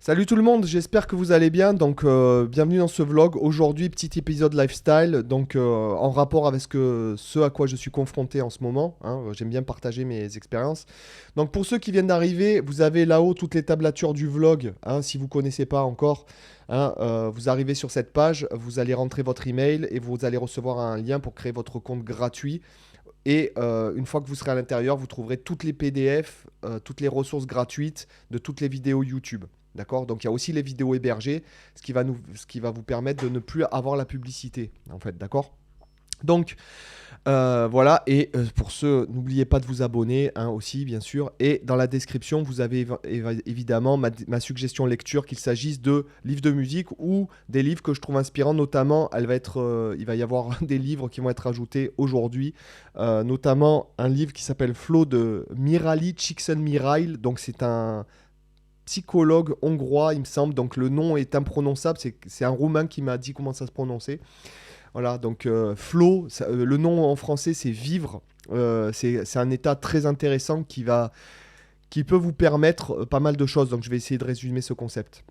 Salut tout le monde, j'espère que vous allez bien. Donc, bienvenue dans ce vlog. Aujourd'hui, petit épisode lifestyle, donc en rapport avec ce à quoi je suis confronté en ce moment, hein. J'aime bien partager mes expériences. Donc, pour ceux qui viennent d'arriver, vous avez là-haut toutes les tablatures du vlog, hein, si vous ne connaissez pas encore. Hein, vous arrivez sur cette page, vous allez rentrer votre email et vous allez recevoir un lien pour créer votre compte gratuit. Et une fois que vous serez à l'intérieur, vous trouverez toutes les PDF, toutes les ressources gratuites de toutes les vidéos YouTube. D'accord? Donc il y a aussi les vidéos hébergées, ce qui va vous permettre de ne plus avoir la publicité, en fait. D'accord? Donc voilà, et pour ceux, n'oubliez pas de vous abonner, hein, aussi, bien sûr. Et dans la description, vous avez évidemment ma suggestion lecture, qu'il s'agisse de livres de musique ou des livres que je trouve inspirants. Notamment, il va y avoir des livres qui vont être ajoutés aujourd'hui, notamment un livre qui s'appelle Flow de Miraly Csikszentmihalyi. Donc c'est un psychologue hongrois, il me semble. Donc le nom est imprononçable, c'est un roumain qui m'a dit comment ça se prononçait. Voilà, donc flow, le nom en français c'est vivre. C'est un état très intéressant qui peut vous permettre pas mal de choses. Donc je vais essayer de résumer ce concept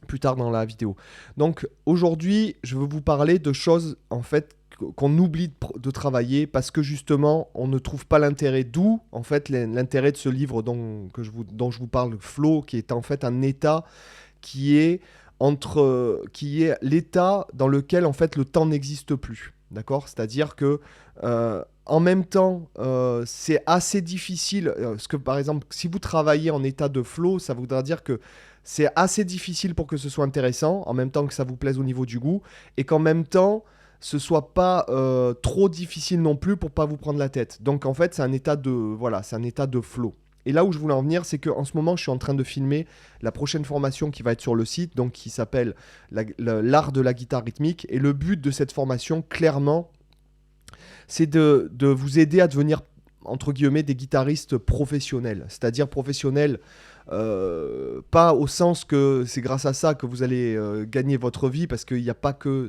plus tard dans la vidéo. Donc aujourd'hui, je veux vous parler de choses en fait qu'on oublie de travailler parce que justement on ne trouve pas l'intérêt. D'où en fait l'intérêt de ce livre dont je vous parle, Flow, qui est en fait un état qui est qui est l'état dans lequel en fait le temps n'existe plus. D'accord? C'est-à-dire que en même temps, c'est assez difficile. Parce que par exemple, si vous travaillez en état de flow, ça voudra dire que c'est assez difficile pour que ce soit intéressant, en même temps que ça vous plaise au niveau du goût, et qu'en même temps, ce soit pas trop difficile non plus pour pas vous prendre la tête. Donc en fait, c'est un état de voilà, c'est un état de flow. Et là où je voulais en venir, c'est qu'en ce moment, je suis en train de filmer la prochaine formation qui va être sur le site, donc qui s'appelle l'art de la guitare rythmique. Et le but de cette formation, clairement, c'est de vous aider à devenir, entre guillemets, des guitaristes professionnels. C'est-à-dire professionnels, pas au sens que c'est grâce à ça que vous allez gagner votre vie, parce qu'il n'y a pas que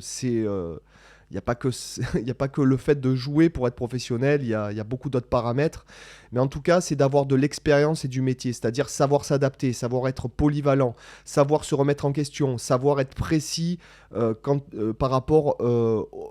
il n'y a pas que, il y a pas que le fait de jouer pour être professionnel, il y a beaucoup d'autres paramètres. Mais en tout cas, c'est d'avoir de l'expérience et du métier, c'est-à-dire savoir s'adapter, savoir être polyvalent, savoir se remettre en question, savoir être précis par rapport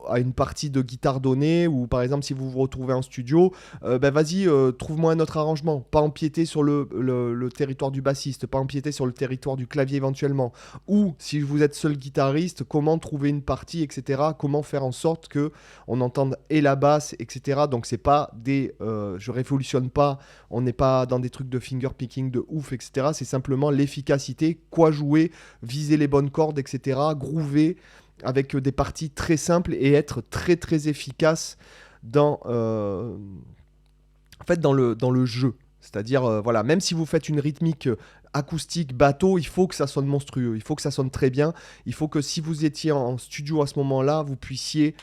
à une partie de guitare donnée, ou par exemple si vous vous retrouvez en studio, ben vas-y, trouve-moi un autre arrangement, pas empiéter sur le territoire du bassiste, pas empiéter sur le territoire du clavier éventuellement, ou si vous êtes seul guitariste, comment trouver une partie, etc., comment faire en sorte que on entende et la basse, etc. Donc c'est pas je révolutionne pas, on n'est pas dans des trucs de finger picking de ouf, etc. C'est simplement l'efficacité, quoi jouer, viser les bonnes cordes, etc. Groover avec des parties très simples et être très très efficace en fait, dans le jeu. C'est-à-dire, voilà, même si vous faites une rythmique acoustique, bateau, il faut que ça sonne monstrueux, il faut que ça sonne très bien, il faut que si vous étiez en studio à ce moment-là, vous puissiez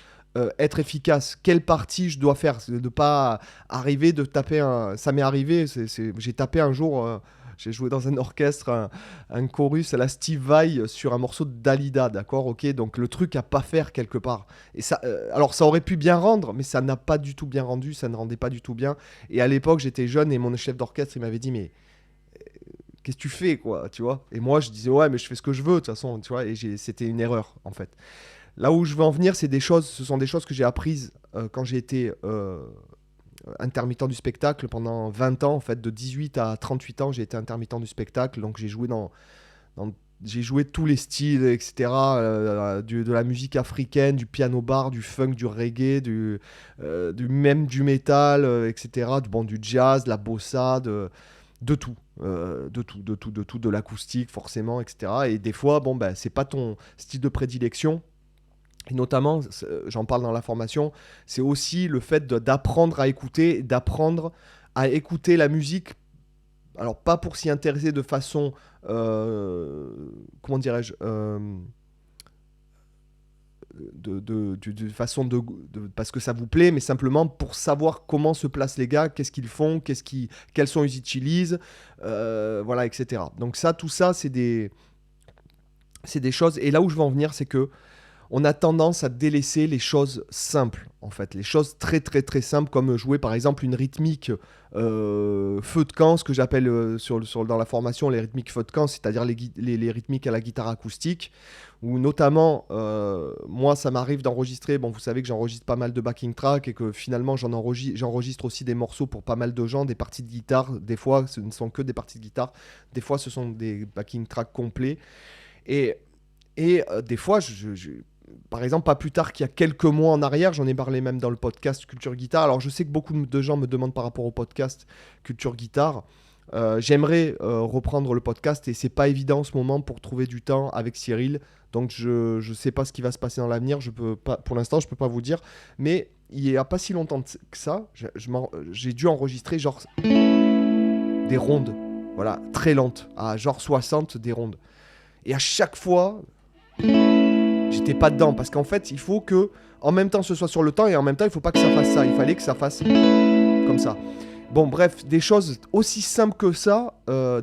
être efficace. Quelle partie je dois faire? De ne pas arriver de taper un... Ça m'est arrivé, j'ai tapé un jour... j'ai joué dans un orchestre, un chorus à la Steve Vai sur un morceau de Dalida, d'accord, ok. Donc le truc à pas faire quelque part. Et ça, alors ça aurait pu bien rendre, mais ça n'a pas du tout bien rendu, ça ne rendait pas du tout bien. Et à l'époque, j'étais jeune et mon chef d'orchestre, il m'avait dit, mais qu'est-ce que tu fais, quoi, tu vois? Et moi, je disais, ouais, mais je fais ce que je veux, de toute façon, tu vois. Et c'était une erreur, en fait. Là où je veux en venir, ce sont des choses que j'ai apprises quand j'ai été intermittent du spectacle pendant 20 ans, en fait, de 18 à 38 ans, j'ai été intermittent du spectacle, donc dans- j'ai joué tous les styles, etc. De la musique africaine, du piano bar, du funk, du reggae, même du métal, etc. Bon, du jazz, de la bossa, de tout. De l'acoustique forcément, etc. Et des fois, bon, ben, c'est pas ton style de prédilection. Et notamment, j'en parle dans la formation, c'est aussi le fait d'apprendre à écouter, d'apprendre à écouter la musique. Alors, pas pour s'y intéresser de façon, comment dirais-je, de façon parce que ça vous plaît, mais simplement pour savoir comment se placent les gars, qu'est-ce qu'ils font, quels sons ils utilisent, voilà, etc. Donc ça, tout ça, c'est des choses. Et là où je veux en venir, c'est que on a tendance à délaisser les choses simples, en fait. Les choses très très très simples, comme jouer par exemple une rythmique feu de camp, ce que j'appelle dans la formation les rythmiques feu de camp, c'est-à-dire les rythmiques à la guitare acoustique, où notamment, moi ça m'arrive d'enregistrer, bon vous savez que j'enregistre pas mal de backing tracks et que finalement j'enregistre aussi des morceaux pour pas mal de gens, des parties de guitare, des fois ce ne sont que des parties de guitare, des fois ce sont des backing tracks complets, et, des fois par exemple, pas plus tard qu'il y a quelques mois en arrière, j'en ai parlé même dans le podcast Culture Guitare. Alors, je sais que beaucoup de gens me demandent par rapport au podcast Culture Guitare. J'aimerais reprendre le podcast et c'est pas évident en ce moment pour trouver du temps avec Cyril. Donc, je sais pas ce qui va se passer dans l'avenir. Je peux pas, pour l'instant, je peux pas vous dire. Mais il y a pas si longtemps que ça, j'ai dû enregistrer genre des rondes. Voilà, très lentes, à genre 60 des rondes. Et à chaque fois, j'étais pas dedans parce qu'en fait, il faut que en même temps ce soit sur le temps et en même temps, il faut pas que ça fasse ça. Il fallait que ça fasse comme ça. Bon, bref, des choses aussi simples que ça,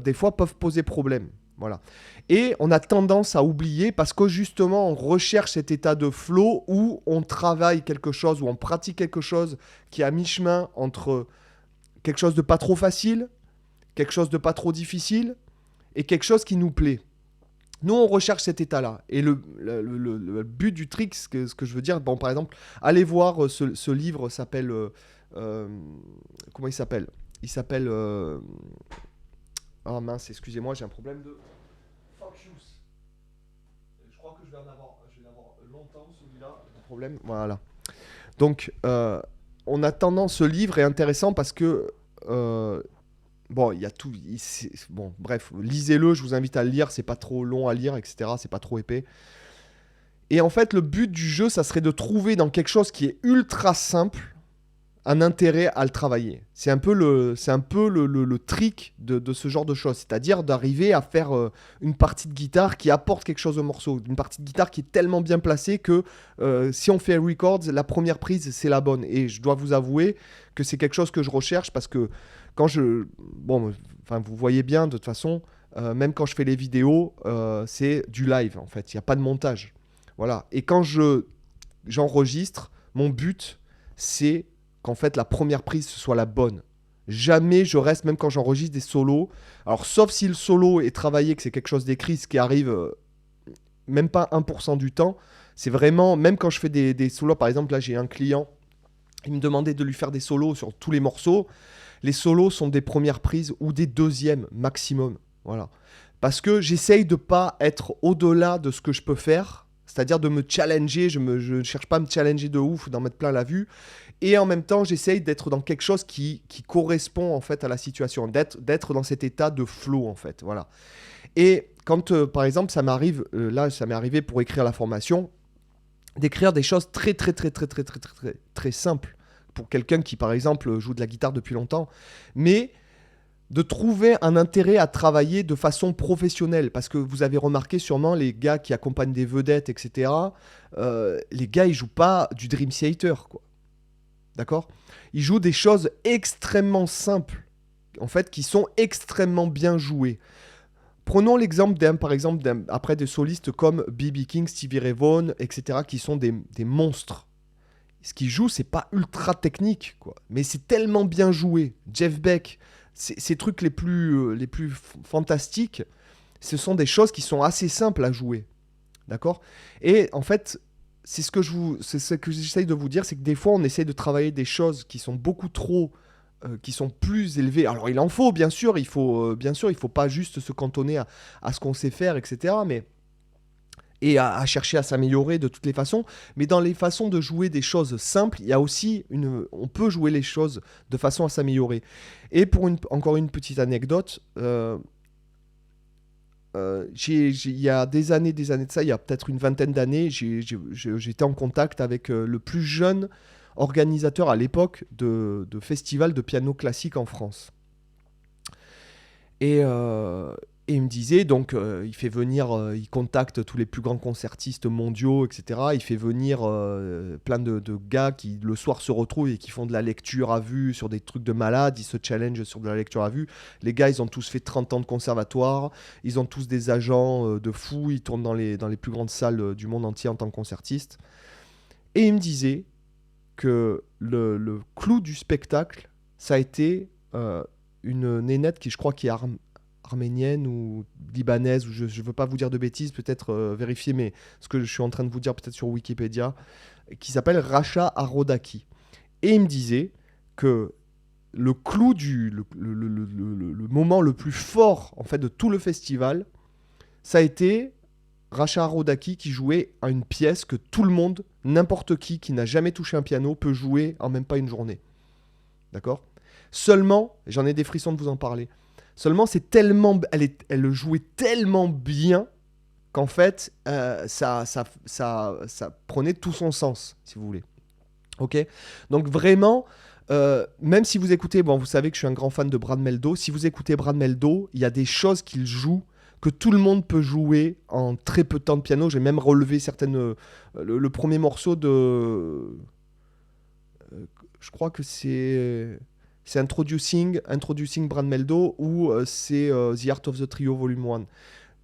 des fois peuvent poser problème. Voilà. Et on a tendance à oublier parce que justement, on recherche cet état de flow où on travaille quelque chose, où on pratique quelque chose qui est à mi-chemin entre quelque chose de pas trop facile, quelque chose de pas trop difficile et quelque chose qui nous plaît. Nous, on recherche cet état-là. Et le but du trick, ce que je veux dire, bon, par exemple, allez voir, ce livre s'appelle... comment il s'appelle ? Il s'appelle... Ah mince, excusez-moi, j'ai un problème de... Focus. Je crois que je vais en avoir longtemps, celui-là. Problème, voilà. Donc, on a tendance... Ce livre est intéressant parce que... bon, il y a tout. Bon, bref, lisez-le, je vous invite à le lire, c'est pas trop long à lire, etc. C'est pas trop épais. Et en fait, le but du jeu, ça serait de trouver dans quelque chose qui est ultra simple un intérêt à le travailler. C'est un peu le trick de ce genre de choses. C'est-à-dire d'arriver à faire une partie de guitare qui apporte quelque chose au morceau. Une partie de guitare qui est tellement bien placée que si on fait records, la première prise, c'est la bonne. Et je dois vous avouer que c'est quelque chose que je recherche parce que quand bon, enfin, vous voyez bien, de toute façon, même quand je fais les vidéos, c'est du live, en fait. Il n'y a pas de montage. Voilà. Et quand j'enregistre, mon but, c'est qu'en fait, la première prise, ce soit la bonne. Jamais je reste, même quand j'enregistre des solos. Alors, sauf si le solo est travaillé, que c'est quelque chose d'écrit, ce qui arrive même pas 1% du temps. C'est vraiment, même quand je fais des solos, par exemple, là, j'ai un client, il me demandait de lui faire des solos sur tous les morceaux. Les solos sont des premières prises ou des deuxièmes maximum. Voilà. Parce que j'essaye de pas être au-delà de ce que je peux faire. C'est-à-dire de me challenger. Je ne cherche pas à me challenger de ouf, d'en mettre plein la vue. Et en même temps, j'essaye d'être dans quelque chose qui correspond en fait à la situation. D'être dans cet état de flow en fait. Voilà. Et quand, par exemple, ça m'arrive, là, ça m'est arrivé pour écrire la formation, d'écrire des choses très, très, très, très, très, très, très, très, très simples pour quelqu'un qui, par exemple, joue de la guitare depuis longtemps, mais de trouver un intérêt à travailler de façon professionnelle. Parce que vous avez remarqué sûrement, les gars qui accompagnent des vedettes, etc., les gars, ils jouent pas du Dream Theater, quoi. D'accord ? Ils jouent des choses extrêmement simples, en fait, qui sont extrêmement bien jouées. Prenons l'exemple par exemple, après des solistes comme B.B. King, Stevie Ray Vaughan, etc., qui sont des monstres. Ce qu'ils jouent, c'est pas ultra technique, quoi. Mais c'est tellement bien joué. Jeff Beck, ces trucs les plus fantastiques, ce sont des choses qui sont assez simples à jouer. D'accord ? Et en fait, c'est ce que j'essaye de vous dire, c'est que des fois, on essaye de travailler des choses qui sont beaucoup trop... qui sont plus élevées. Alors, il en faut, bien sûr, il faut pas juste se cantonner à ce qu'on sait faire, etc., et à chercher à s'améliorer de toutes les façons. Mais dans les façons de jouer des choses simples, il y a aussi on peut jouer les choses de façon à s'améliorer. Et encore une petite anecdote, il y a des années de ça, il y a peut-être une vingtaine d'années, j'étais en contact avec le plus jeune organisateur à l'époque de festivals de piano classique en France. Et Et il me disait, donc, il fait venir, il contacte tous les plus grands concertistes mondiaux, etc. Il fait venir plein de gars qui, le soir, se retrouvent et qui font de la lecture à vue sur des trucs de malades. Ils se challengent sur de la lecture à vue. Les gars, ils ont tous fait 30 ans de conservatoire. Ils ont tous des agents de fous. Ils tournent dans les plus grandes salles du monde entier en tant que concertistes. Et il me disait que le clou du spectacle, ça a été une nénette qui, je crois, qui est arménienne ou libanaise, ou je ne veux pas vous dire de bêtises, peut-être vérifier, mais ce que je suis en train de vous dire peut-être sur Wikipédia, qui s'appelle Racha Arodaki. Et il me disait que le clou le moment le plus fort en fait de tout le festival, ça a été Racha Arodaki qui jouait à une pièce que tout le monde, n'importe qui n'a jamais touché un piano, peut jouer en même pas une journée. D'accord ? Seulement, j'en ai des frissons de vous en parler, seulement c'est tellement, elle le jouait tellement bien qu'en fait, ça prenait tout son sens, si vous voulez. Ok ? Donc vraiment, même si vous écoutez, bon, vous savez que je suis un grand fan de Brad Mehldau, si vous écoutez Brad Mehldau, il y a des choses qu'il joue que tout le monde peut jouer en très peu de temps de piano. J'ai même relevé certaines... le premier morceau de... je crois que c'est Introducing Brad Mehldau ou c'est The Art of the Trio Volume 1.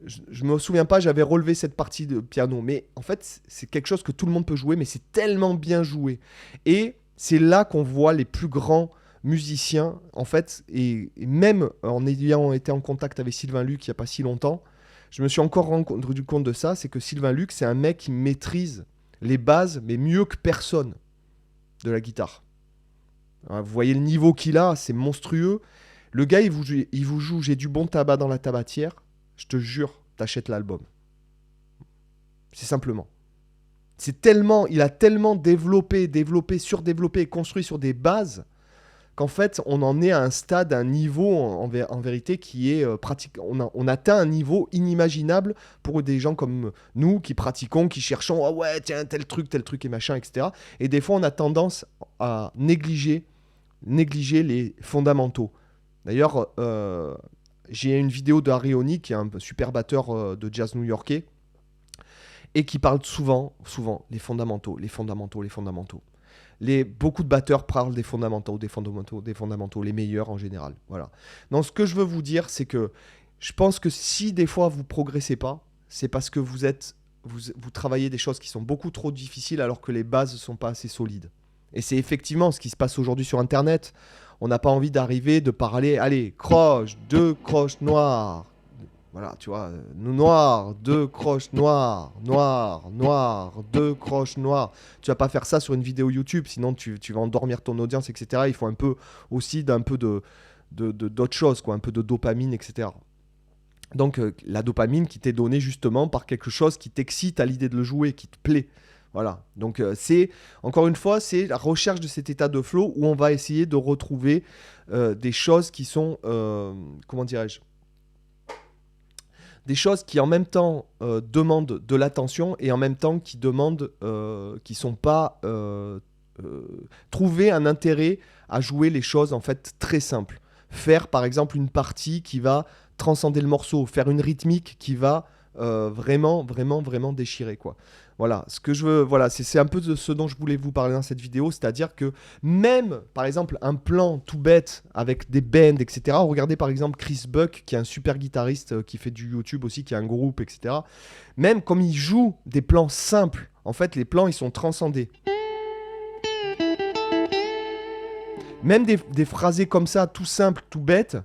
Je me souviens pas, j'avais relevé cette partie de piano. Mais en fait, c'est quelque chose que tout le monde peut jouer, mais c'est tellement bien joué. Et c'est là qu'on voit les plus grands musiciens, en fait, et même en ayant été en contact avec Sylvain Luc il n'y a pas si longtemps, je me suis encore rendu compte de ça, c'est que Sylvain Luc, c'est un mec qui maîtrise les bases, mais mieux que personne, de la guitare. Vous voyez le niveau qu'il a, c'est monstrueux. Le gars, il vous joue J'ai du bon tabac dans la tabatière, je te jure, t'achètes l'album. C'est simplement. Il a tellement développé, surdéveloppé et construit sur des bases qu'en fait, on en est à un stade, à un niveau en vérité qui est pratique. On atteint un niveau inimaginable pour des gens comme nous qui pratiquons, qui cherchons, ah ouais, tiens, tel truc et machin, etc. Et des fois, on a tendance à négliger les fondamentaux. D'ailleurs, j'ai une vidéo de Arioni, qui est un super batteur de jazz new-yorkais, et qui parle souvent, les fondamentaux. Beaucoup de batteurs parlent des fondamentaux, les meilleurs en général. Voilà. Donc ce que je veux vous dire, c'est que je pense que si des fois vous progressez pas, c'est parce que vous travaillez des choses qui sont beaucoup trop difficiles alors que les bases ne sont pas assez solides. Et c'est effectivement ce qui se passe aujourd'hui sur Internet. On n'a pas envie d'arriver, de parler, allez, croche, 2 croches noires. Voilà, tu vois, noir, 2 croches noires, noir, 2 croches noires. Tu vas pas faire ça sur une vidéo YouTube, sinon tu vas endormir ton audience, etc. Il faut un peu aussi d'autres choses, quoi, un peu de dopamine, etc. Donc la dopamine qui t'est donnée justement par quelque chose qui t'excite à l'idée de le jouer, qui te plaît. Voilà, donc encore une fois, c'est la recherche de cet état de flow où on va essayer de retrouver des choses qui sont, comment dirais-je, des choses qui en même temps demandent de l'attention et en même temps qui sont pas trouver un intérêt à jouer les choses en fait très simples. Faire par exemple une partie qui va transcender le morceau, faire une rythmique qui va vraiment déchirer, quoi. Voilà, c'est un peu de ce dont je voulais vous parler dans cette vidéo, c'est-à-dire que même, par exemple, un plan tout bête avec des bands, etc. Regardez par exemple Chris Buck, qui est un super guitariste, qui fait du YouTube aussi, qui a un groupe, etc. Même comme il joue des plans simples, en fait, les plans, ils sont transcendés. Même des phrasés comme ça, tout simples, tout bêtes.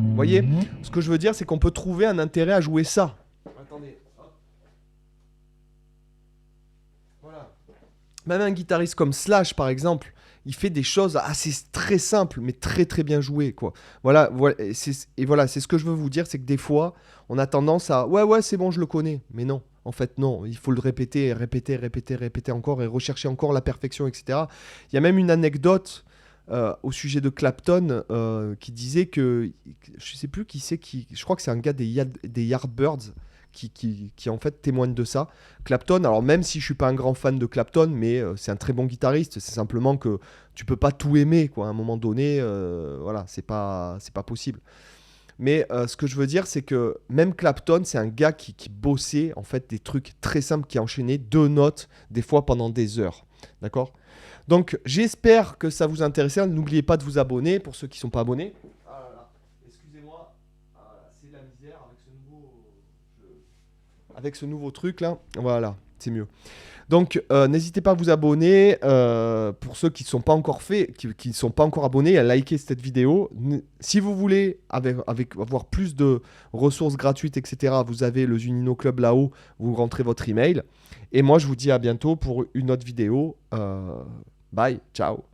Vous voyez, ce que je veux dire, c'est qu'on peut trouver un intérêt à jouer ça. Attendez. Hop. Voilà. Même un guitariste comme Slash, par exemple, il fait des choses assez très simples, mais très bien jouées, quoi. Voilà, c'est ce que je veux vous dire, c'est que des fois, on a tendance à ouais, c'est bon, je le connais, mais non. En fait, non, il faut le répéter encore et rechercher encore la perfection, etc. Il y a même une anecdote au sujet de Clapton qui disait que, je sais plus qui c'est, je crois que c'est un gars des Yardbirds qui en fait témoignent de ça. Clapton, alors même si je suis pas un grand fan de Clapton, mais c'est un très bon guitariste, c'est simplement que tu peux pas tout aimer, quoi. À un moment donné, voilà, c'est pas possible. Mais ce que je veux dire, c'est que même Clapton, c'est un gars qui bossait en fait des trucs très simples, qui enchaînait 2 notes, des fois pendant des heures. D'accord? Donc j'espère que ça vous intéresse. N'oubliez pas de vous abonner pour ceux qui ne sont pas abonnés. Ah là là, excusez-moi, c'est la misère avec ce nouveau truc là. Voilà, c'est mieux. Donc, n'hésitez pas à vous abonner. Pour ceux qui ne sont pas encore faits, qui ne sont pas encore abonnés, à liker cette vidéo. Si vous voulez avoir plus de ressources gratuites, etc., vous avez le Zunino Club là-haut. Vous rentrez votre email. Et moi, je vous dis à bientôt pour une autre vidéo. Bye, ciao.